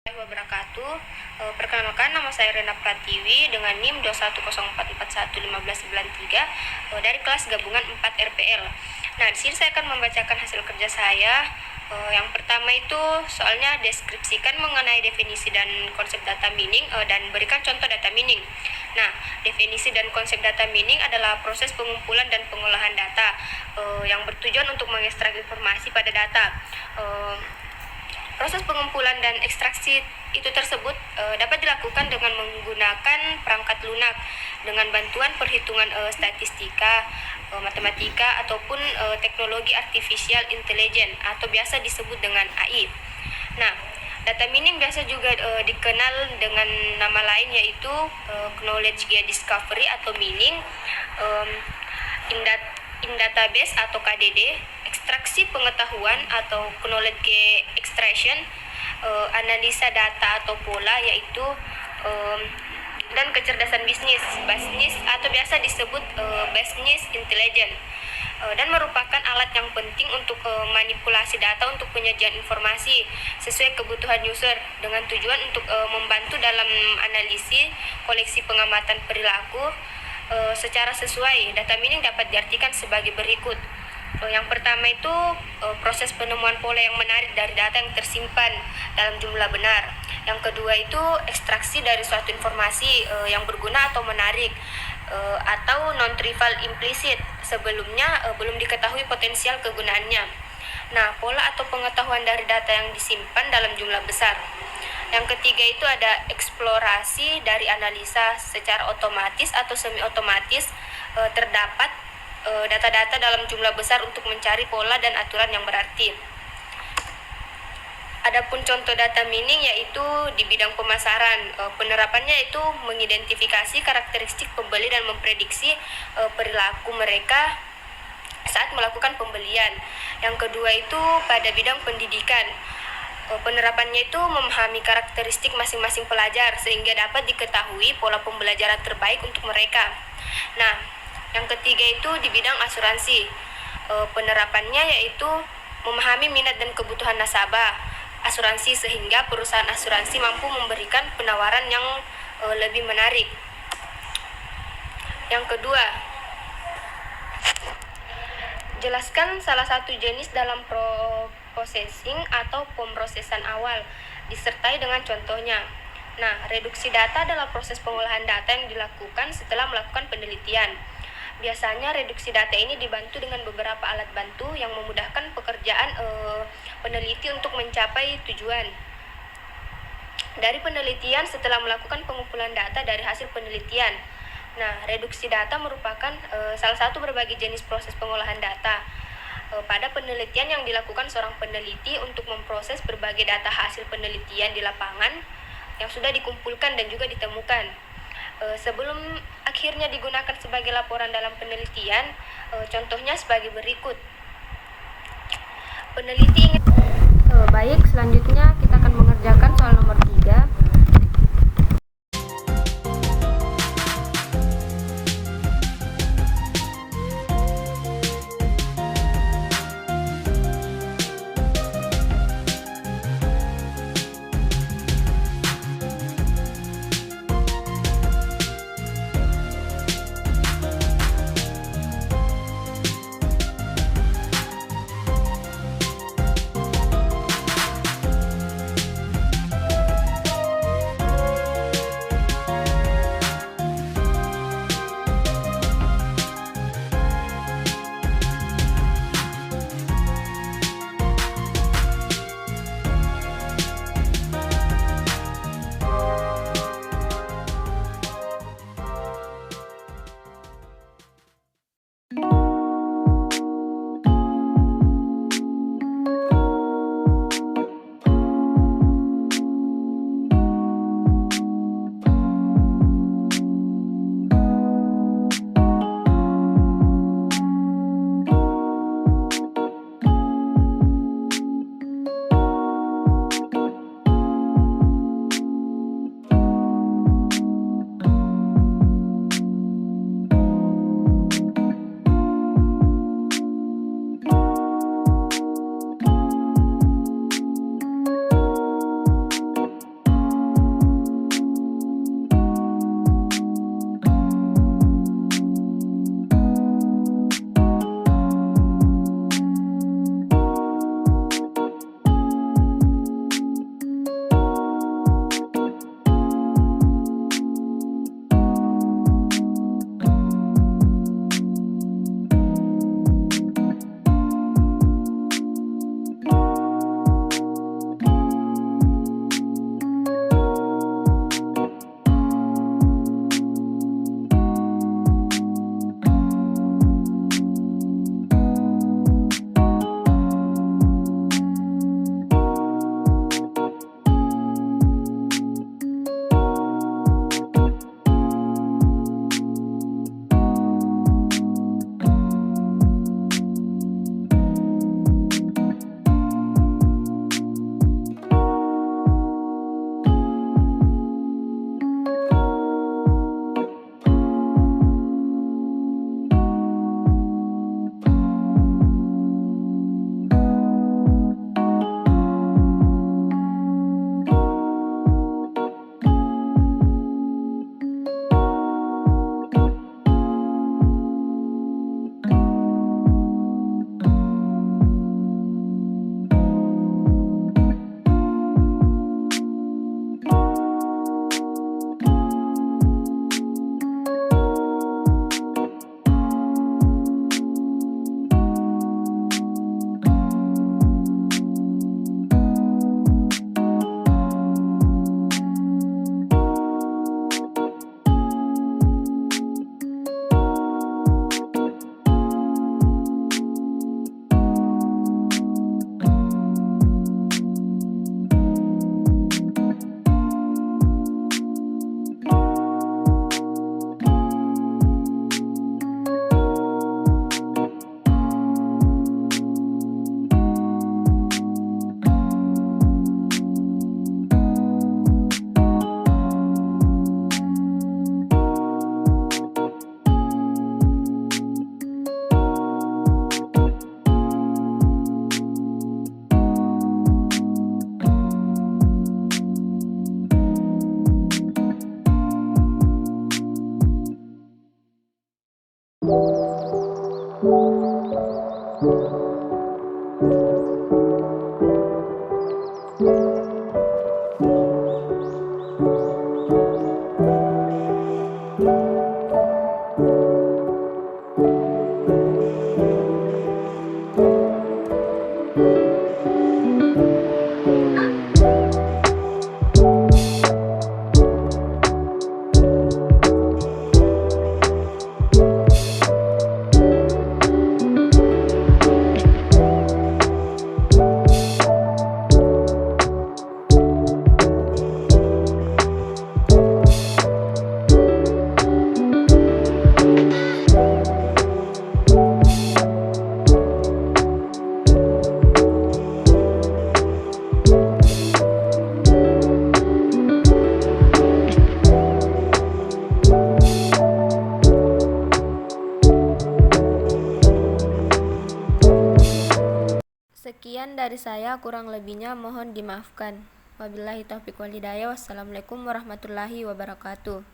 Wabarakatuh. Perkenalkan, nama saya Rena Pratiwi dengan NIM 21041411593 dari kelas gabungan 4 RPL. Nah, di sini saya akan membacakan hasil kerja saya. Yang pertama itu soalnya deskripsikan mengenai definisi dan konsep data mining dan berikan contoh data mining. Nah, definisi dan konsep data mining adalah proses pengumpulan dan pengolahan data yang bertujuan untuk mengekstrak informasi pada data. Proses pengumpulan dan ekstraksi itu tersebut dapat dilakukan dengan menggunakan perangkat lunak dengan bantuan perhitungan statistika, matematika ataupun teknologi artificial intelligence atau biasa disebut dengan AI. Nah, data mining biasa juga dikenal dengan nama lain yaitu knowledge gate discovery atau mining, in database atau KDD, ekstraksi pengetahuan atau knowledge gate extraction, analisa data atau pola yaitu dan kecerdasan bisnis atau biasa disebut business intelligence, dan merupakan alat yang penting untuk manipulasi data untuk penyajian informasi sesuai kebutuhan user dengan tujuan untuk membantu dalam analisis koleksi pengamatan perilaku secara sesuai. Data mining dapat diartikan sebagai berikut. Yang pertama itu proses penemuan pola yang menarik dari data yang tersimpan dalam jumlah benar. Yang kedua itu ekstraksi dari suatu informasi yang berguna atau menarik atau non-trivial implicit sebelumnya belum diketahui potensial kegunaannya. Nah, pola atau pengetahuan dari data yang disimpan dalam jumlah besar. Yang ketiga itu ada eksplorasi dari analisa secara otomatis atau semi otomatis. Terdapat data-data dalam jumlah besar untuk mencari pola dan aturan yang berarti. Adapun contoh data mining yaitu di bidang pemasaran. Penerapannya itu mengidentifikasi karakteristik pembeli dan memprediksi perilaku mereka saat melakukan pembelian. Yang kedua itu pada bidang pendidikan. Penerapannya itu memahami karakteristik masing-masing pelajar sehingga dapat diketahui pola pembelajaran terbaik untuk mereka. Nah, yang ketiga itu di bidang asuransi. Penerapannya yaitu memahami minat dan kebutuhan nasabah asuransi sehingga perusahaan asuransi mampu memberikan penawaran yang lebih menarik. Yang kedua, jelaskan salah satu jenis dalam processing atau pemrosesan awal disertai dengan contohnya. Nah, reduksi data adalah proses pengolahan data yang dilakukan setelah melakukan penelitian. Biasanya reduksi data ini dibantu dengan beberapa alat bantu yang memudahkan pekerjaan peneliti untuk mencapai tujuan. Dari penelitian setelah melakukan pengumpulan data dari hasil penelitian. Nah, reduksi data merupakan salah satu berbagai jenis proses pengolahan data. Pada penelitian yang dilakukan seorang peneliti untuk memproses berbagai data hasil penelitian di lapangan yang sudah dikumpulkan dan juga ditemukan. Sebelum akhirnya digunakan sebagai laporan dalam penelitian, contohnya sebagai berikut. Peneliti ingin baik, selanjutnya kita akan mengerjakan soal nomor 3. Sekian dari saya, kurang lebihnya mohon dimaafkan. Wabillahi taufiq wal hidayah. Wassalamualaikum warahmatullahi wabarakatuh.